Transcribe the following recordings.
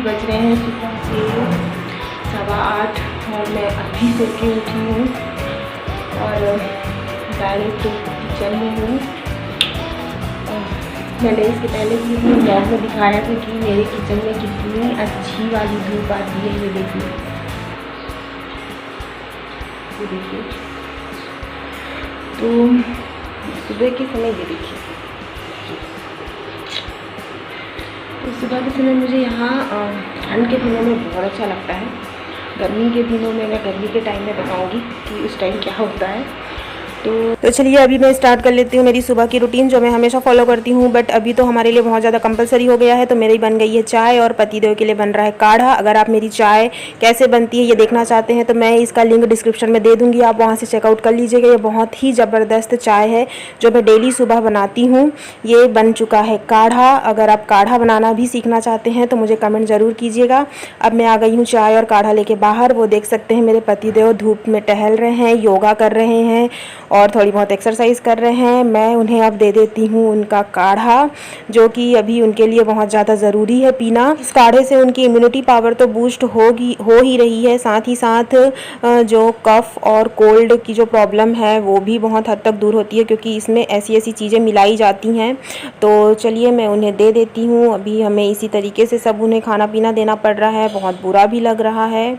बज रहे हैं सुबह के 8:15 और मैं अभी सो के उठी हूँ और डायरेक्ट किचन में हूँ। मैंने इसके पहले भी अपने ब्लॉग में दिखाया था कि मेरे किचन में कितनी अच्छी वाली धूप आती है। ये देखिए, ये देखिए। तो सुबह के समय ये देखिए, तो सुबह के समय मुझे यहाँ ठंड के दिनों में बहुत अच्छा लगता है। गर्मी के दिनों में मैं गर्मी के टाइम में बताऊँगी कि उस टाइम क्या होता है। तो चलिए अभी मैं स्टार्ट कर लेती हूँ मेरी सुबह की रूटीन जो मैं हमेशा फॉलो करती हूँ, बट अभी तो हमारे लिए बहुत ज़्यादा कंपलसरी हो गया है। तो मेरी बन गई है चाय और पतिदेव के लिए बन रहा है काढ़ा। अगर आप मेरी चाय कैसे बनती है ये देखना चाहते हैं तो मैं इसका लिंक डिस्क्रिप्शन में दे दूँगी, आप वहाँ से चेकआउट कर लीजिएगा। ये बहुत ही ज़बरदस्त चाय है जो मैं डेली सुबह बनाती हूँ। ये बन चुका है काढ़ा। अगर आप काढ़ा बनाना भी सीखना चाहते हैं तो मुझे कमेंट ज़रूर कीजिएगा। अब मैं आ गई हूँ चाय और काढ़ा लेके बाहर। वो देख सकते हैं मेरे पतिदेव धूप में टहल रहे हैं, योगा कर रहे हैं और थोड़ी बहुत एक्सरसाइज कर रहे हैं। मैं उन्हें अब दे देती हूँ उनका काढ़ा जो कि अभी उनके लिए बहुत ज़्यादा ज़रूरी है पीना। इस काढ़े से उनकी इम्यूनिटी पावर तो बूस्ट हो ही रही है, साथ ही साथ जो कफ़ और कोल्ड की जो प्रॉब्लम है वो भी बहुत हद तक दूर होती है क्योंकि इसमें ऐसी ऐसी चीज़ें मिलाई जाती हैं। तो चलिए मैं उन्हें दे देती हूँ। अभी हमें इसी तरीके से सब उन्हें खाना पीना देना पड़ रहा है, बहुत बुरा भी लग रहा है।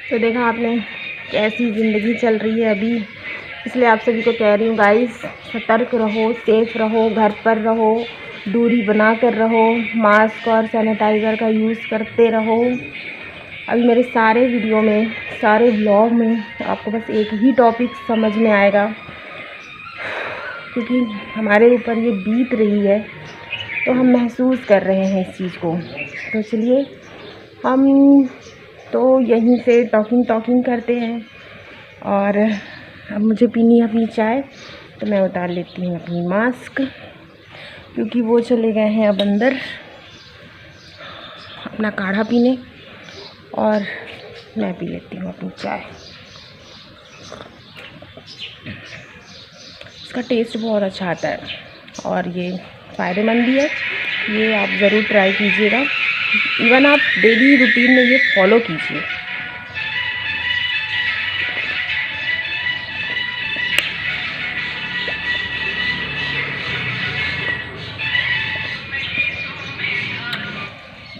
तो देखा आपने कैसी ज़िंदगी चल रही है अभी, इसलिए आप सभी को कह रही हूँ गाइस, सतर्क रहो, सेफ रहो, घर पर रहो, दूरी बना कर रहो, मास्क और सैनिटाइज़र का यूज़ करते रहो। अभी मेरे सारे वीडियो में, सारे व्लॉग में आपको बस एक ही टॉपिक समझ में आएगा क्योंकि हमारे ऊपर ये बीत रही है तो हम महसूस कर रहे हैं इस चीज़ को। तो चलिए हम तो यहीं से टॉकिंग करते हैं और अब मुझे पीनी है अपनी चाय। तो मैं उतार लेती हूँ अपनी मास्क क्योंकि वो चले गए हैं अब अंदर अपना काढ़ा पीने और मैं पी लेती हूँ अपनी चाय। इसका टेस्ट बहुत अच्छा आता है और ये फ़ायदेमंद भी है। ये आप ज़रूर ट्राई कीजिएगा, इवन आप डेली रूटीन में ये फॉलो कीजिए।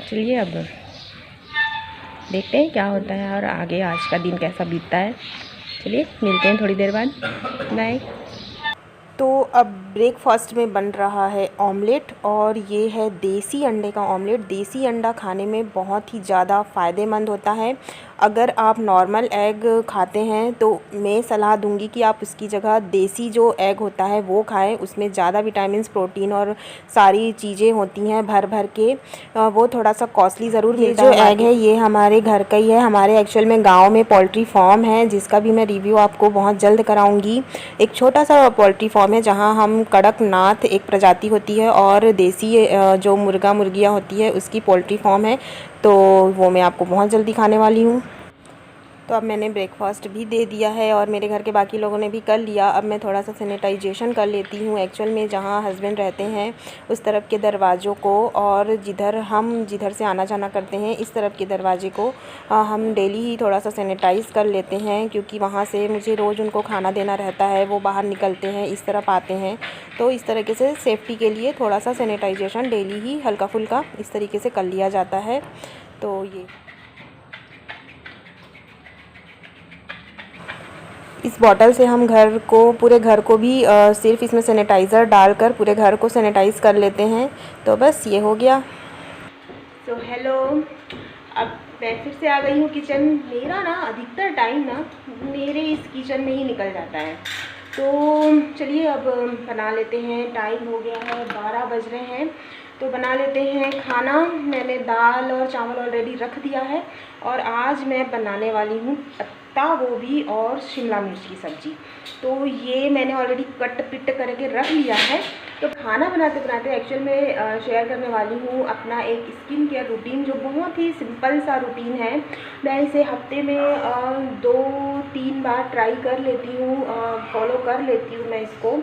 चलिए अब देखते हैं क्या होता है और आगे आज का दिन कैसा बीतता है। चलिए मिलते हैं थोड़ी देर बाद, बाय। तो अब ब्रेकफास्ट में बन रहा है ऑमलेट और ये है देसी अंडे का ऑमलेट। देसी अंडा खाने में बहुत ही ज़्यादा फ़ायदेमंद होता है। अगर आप नॉर्मल एग खाते हैं तो मैं सलाह दूंगी कि आप उसकी जगह देसी जो एग होता है वो खाएं। उसमें ज़्यादा विटामिन्स, प्रोटीन और सारी चीज़ें होती हैं भर भर के। वो थोड़ा सा कॉस्टली ज़रूर मिलता है। जो एग है ये हमारे घर का ही है। हमारे एक्चुअल में गाँव में पोल्ट्री फार्म है जिसका भी मैं रिव्यू आपको बहुत जल्द कराऊँगी। एक छोटा सा पोल्ट्री फार्म है जहाँ हम कड़कनाथ एक प्रजाति होती है और देसी जो मुर्गा मुर्गियाँ होती है उसकी पोल्ट्री फार्म है। तो वो मैं आपको बहुत जल्दी खाने वाली हूँ। तो अब मैंने ब्रेकफास्ट भी दे दिया है और मेरे घर के बाकी लोगों ने भी कर लिया। अब मैं थोड़ा सा सैनिटाइजेशन कर लेती हूँ। एक्चुअल में जहाँ हस्बैंड रहते हैं उस तरफ के दरवाज़ों को और जिधर से आना जाना करते हैं इस तरफ के दरवाजे को हम डेली ही थोड़ा सा सैनिटाइज़ कर लेते हैं क्योंकि वहाँ से मुझे रोज़ उनको खाना देना रहता है। वो बाहर निकलते हैं, इस तरफ आते हैं, तो इस तरीके से सेफ्टी के लिए थोड़ा सा सैनिटाइजेशन डेली ही हल्का फुल्का इस तरीके से कर लिया जाता है। तो ये इस बॉटल से हम पूरे घर को भी सिर्फ इसमें सैनिटाइज़र डालकर पूरे घर को सैनिटाइज़ कर लेते हैं। तो बस ये हो गया। तो हेलो, अब मैं फिर से आ गई हूँ किचन। मेरा ना अधिकतर टाइम ना मेरे इस किचन में ही निकल जाता है। तो चलिए अब बना लेते हैं। टाइम हो गया है 12 बज रहे हैं तो बना लेते हैं खाना। मैंने दाल और चावल ऑलरेडी रख दिया है और आज मैं बनाने वाली हूँ पत्ता गोभी और शिमला मिर्च की सब्ज़ी। तो ये मैंने ऑलरेडी कट पिट करके रख लिया है। तो खाना बनाते बनाते एक्चुअल में शेयर करने वाली हूँ अपना एक स्किन केयर रूटीन जो बहुत ही सिंपल सा रूटीन है। मैं इसे हफ्ते में 2-3 बार ट्राई कर लेती हूँ, फॉलो कर लेती हूँ मैं इसको।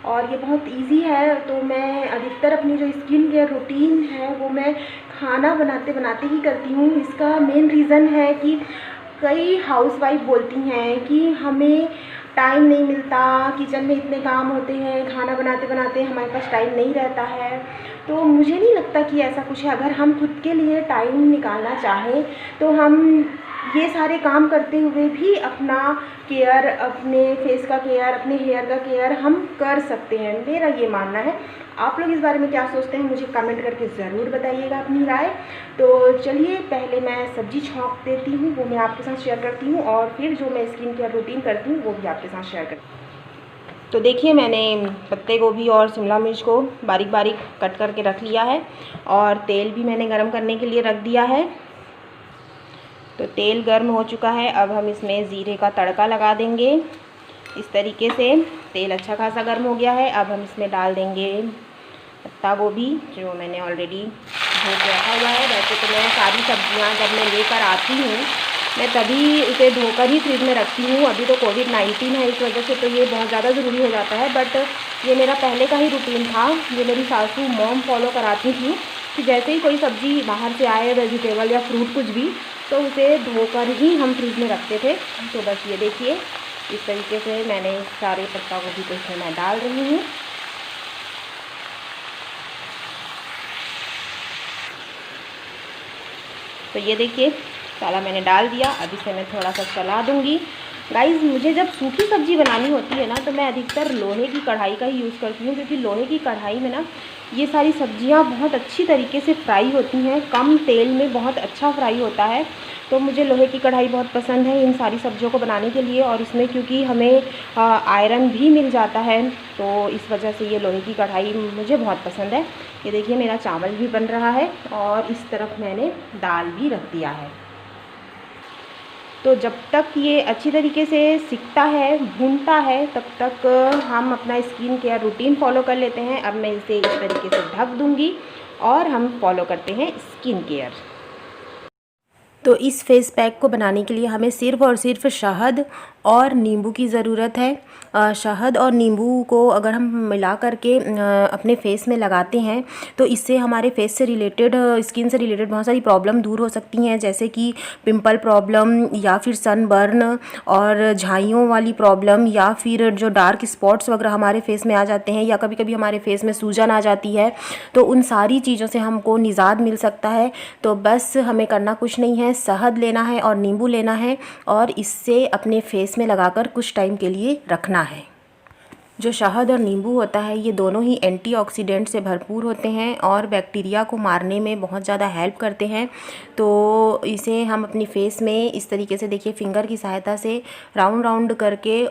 और ये बहुत इजी है। तो मैं अधिकतर अपनी जो स्किन केयर रूटीन है वो मैं खाना बनाते बनाते ही करती हूँ। इसका मेन रीज़न है कि कई हाउसवाइफ बोलती हैं कि हमें टाइम नहीं मिलता, किचन में इतने काम होते हैं, खाना बनाते बनाते हमारे पास टाइम नहीं रहता है। तो मुझे नहीं लगता कि ऐसा कुछ है। अगर हम खुद के लिए टाइम निकालना चाहें तो हम ये सारे काम करते हुए भी अपना केयर, अपने फेस का केयर, अपने हेयर का केयर हम कर सकते हैं। मेरा ये मानना है। आप लोग इस बारे में क्या सोचते हैं मुझे कमेंट करके ज़रूर बताइएगा अपनी राय। तो चलिए पहले मैं सब्ज़ी छौंक देती हूँ, वो मैं आपके साथ शेयर करती हूँ, और फिर जो मैं स्किन केयर रूटीन करती हूँ वो भी आपके साथ शेयर करती हूँ। तो देखिए मैंने पत्ते गोभी और शिमला मिर्च को बारीक बारीक कट करके रख लिया है, और तेल भी मैंने गरम करने के लिए रख दिया है। तो तेल गर्म हो चुका है। अब हम इसमें ज़ीरे का तड़का लगा देंगे। इस तरीके से तेल अच्छा खासा गर्म हो गया है। अब हम इसमें डाल देंगे पत्ता गोभी जो मैंने ऑलरेडी धो के रखा हुआ है। वैसे तो मैं सारी सब्जियां जब मैं लेकर आती हूँ मैं तभी उसे धोकर ही फ्रिज में रखती हूँ। अभी तो कोविड-19 है, इस वजह से तो ये बहुत ज़्यादा ज़रूरी हो जाता है, बट ये मेरा पहले का ही रूटीन था। ये मेरी सासू मॉम फॉलो कराती थी कि जैसे ही कोई सब्ज़ी बाहर से आए, वेजिटेबल या फ्रूट कुछ भी, तो उसे धोकर ही हम फ्रिज में रखते थे। तो बस ये देखिए इस तरीके से मैंने सारे पत्ता गोभी को इसमें मैं डाल रही हूँ। तो ये देखिए सारा मैंने डाल दिया। अब इसे मैं थोड़ा सा चला दूँगी। गाइज़ मुझे जब सूखी सब्ज़ी बनानी होती है ना तो मैं अधिकतर लोहे की कढ़ाई का ही यूज़ करती हूँ, क्योंकि लोहे की कढ़ाई में ना ये सारी सब्ज़ियाँ बहुत अच्छी तरीके से फ्राई होती हैं, कम तेल में बहुत अच्छा फ्राई होता है। तो मुझे लोहे की कढ़ाई बहुत पसंद है इन सारी सब्जियों को बनाने के लिए, और इसमें क्योंकि हमें आयरन भी मिल जाता है तो इस वजह से ये लोहे की कढ़ाई मुझे बहुत पसंद है। ये देखिए मेरा चावल भी बन रहा है और इस तरफ मैंने दाल भी रख दिया है। तो जब तक ये अच्छी तरीके से सिकता है, भूनता है, तब तक हम अपना स्किन केयर रूटीन फॉलो कर लेते हैं। अब मैं इसे इस तरीके से ढक दूँगी और हम फॉलो करते हैं स्किन केयर। तो इस फेस पैक को बनाने के लिए हमें सिर्फ़ और सिर्फ शहद और नींबू की ज़रूरत है। शहद और नींबू को अगर हम मिला करके अपने फेस में लगाते हैं तो इससे हमारे फेस से रिलेटेड, स्किन से रिलेटेड बहुत सारी प्रॉब्लम दूर हो सकती हैं, जैसे कि पिंपल प्रॉब्लम या फिर सनबर्न और झाइयों वाली प्रॉब्लम, या फिर जो डार्क स्पॉट्स वगैरह हमारे फेस में आ जाते हैं, या कभी कभी हमारे फेस में सूजन आ जाती है। तो उन सारी चीज़ों से हमको निजात मिल सकता है। तो बस हमें करना कुछ नहीं है, शहद लेना है और नींबू लेना है और इससे अपने फेस में लगाकर कुछ टाइम के लिए रखना है। जो शहद और नींबू होता है ये दोनों ही एंटीऑक्सीडेंट से भरपूर होते हैं और बैक्टीरिया को मारने में बहुत ज़्यादा हेल्प करते हैं। तो इसे हम अपनी फेस में इस तरीके से देखिए फिंगर की सहायता से राउंड राउंड करके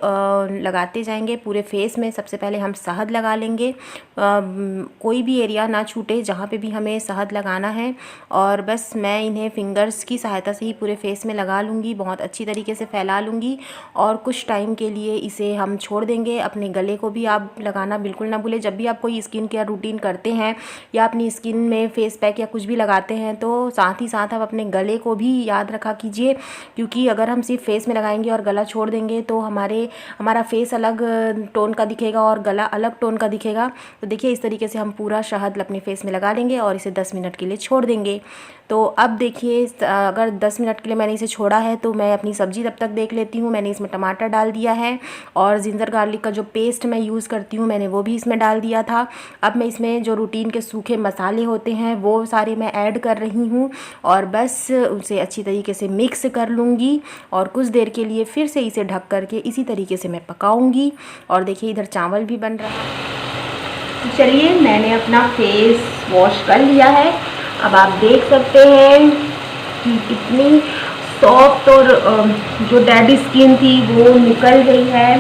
लगाते जाएंगे पूरे फेस में। सबसे पहले हम शहद लगा लेंगे, कोई भी एरिया ना छूटे जहाँ पे भी हमें शहद लगाना है, और बस मैं इन्हें फिंगर्स की सहायता से ही पूरे फेस में लगा लूँगी, बहुत अच्छी तरीके से फैला लूँगी और कुछ टाइम के लिए इसे हम छोड़ देंगे। अपने गले को भी आप लगाना बिल्कुल ना भूलें। जब भी आप कोई स्किन केयर रूटीन करते हैं या अपनी स्किन में फेस पैक या कुछ भी लगाते हैं तो साथ ही साथ आप अपने गले को भी याद रखा कीजिए, क्योंकि अगर हम सिर्फ फेस में लगाएंगे और गला छोड़ देंगे तो हमारा फेस अलग टोन का दिखेगा और गला अलग टोन का दिखेगा। तो देखिए इस तरीके से हम पूरा शहद अपने फेस में लगा लेंगे और इसे 10 मिनट के लिए छोड़ देंगे। तो अब देखिए अगर 10 मिनट के लिए मैंने इसे छोड़ा है तो मैं अपनी सब्ज़ी तब तक देख लेती हूँ। मैंने इसमें टमाटर डाल दिया है और जिंजर गार्लिक का जो पेस्ट मैं यूज़ करती हूँ मैंने वो भी इसमें डाल दिया था। अब मैं इसमें जो रूटीन के सूखे मसाले होते हैं वो सारे मैं ऐड कर रही हूँ और बस उसे अच्छी तरीके से मिक्स कर लूँगी और कुछ देर के लिए फिर से इसे ढक करके इसी तरीके से मैं पकाऊँगी। और देखिए इधर चावल भी बन रहा है। चलिए मैंने अपना फेस वॉश कर लिया है। अब आप देख सकते हैं कि कितनी सॉफ्ट और जो डेड स्किन थी वो निकल गई है।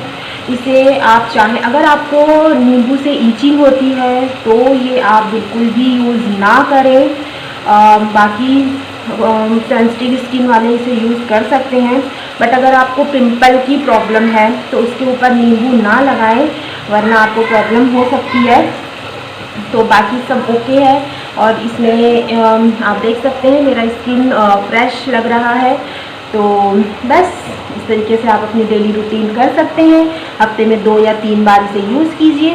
इसे आप चाहें, अगर आपको नींबू से ईचिंग होती है तो ये आप बिल्कुल भी यूज़ ना करें। बाकी सेंसिटिव स्किन वाले इसे यूज़ कर सकते हैं, बट अगर आपको पिंपल की प्रॉब्लम है तो उसके ऊपर नींबू ना लगाएं, वरना आपको प्रॉब्लम हो सकती है। तो बाकी सब ओके है और इसमें आप देख सकते हैं मेरा स्किन फ्रेश लग रहा है। तो बस इस तरीके से आप अपनी डेली रूटीन कर सकते हैं। हफ्ते में 2 या 3 बार इसे यूज़ कीजिए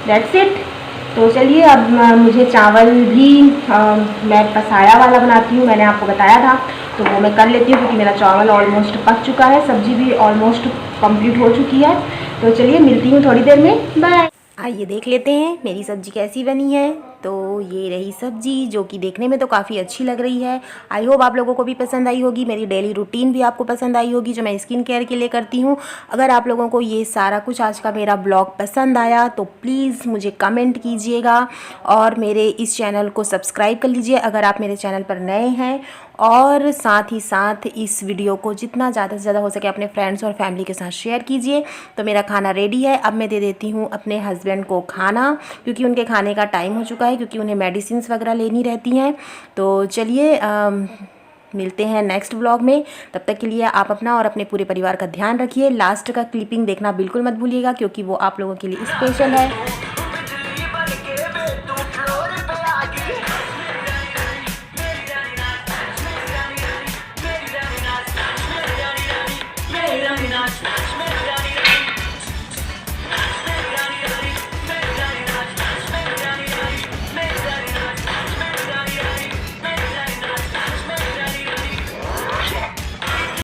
दैट्स इट। तो चलिए अब मुझे चावल भी मैं पसाया वाला बनाती हूँ, मैंने आपको बताया था, तो वो मैं कर लेती हूँ क्योंकि मेरा चावल ऑलमोस्ट पक चुका है, सब्ज़ी भी ऑलमोस्ट कंप्लीट हो चुकी है। तो चलिए मिलती हूँ थोड़ी देर में, बाय। आइए देख लेते हैं मेरी सब्ज़ी कैसी बनी है। तो ये रही सब्ज़ी, जो कि देखने में तो काफ़ी अच्छी लग रही है। आई होप आप लोगों को भी पसंद आई होगी, मेरी डेली रूटीन भी आपको पसंद आई होगी जो मैं स्किन केयर के लिए करती हूँ। अगर आप लोगों को ये सारा कुछ आज का मेरा ब्लॉग पसंद आया तो प्लीज़ मुझे कमेंट कीजिएगा और मेरे इस चैनल को सब्सक्राइब कर लीजिए अगर आप मेरे चैनल पर नए हैं, और साथ ही साथ इस वीडियो को जितना ज़्यादा से ज़्यादा हो सके अपने फ्रेंड्स और फैमिली के साथ शेयर कीजिए। तो मेरा खाना रेडी है, अब मैं दे देती हूँ अपने हस्बैंड को खाना, क्योंकि उनके खाने का टाइम हो चुका है, क्योंकि उन्हें मेडिसिन वगैरह लेनी रहती हैं। तो चलिए मिलते हैं नेक्स्ट व्लॉग में। तब तक के लिए आप अपना और अपने पूरे परिवार का ध्यान रखिए। लास्ट का क्लिपिंग देखना बिल्कुल मत भूलिएगा क्योंकि वो आप लोगों के लिए स्पेशल है।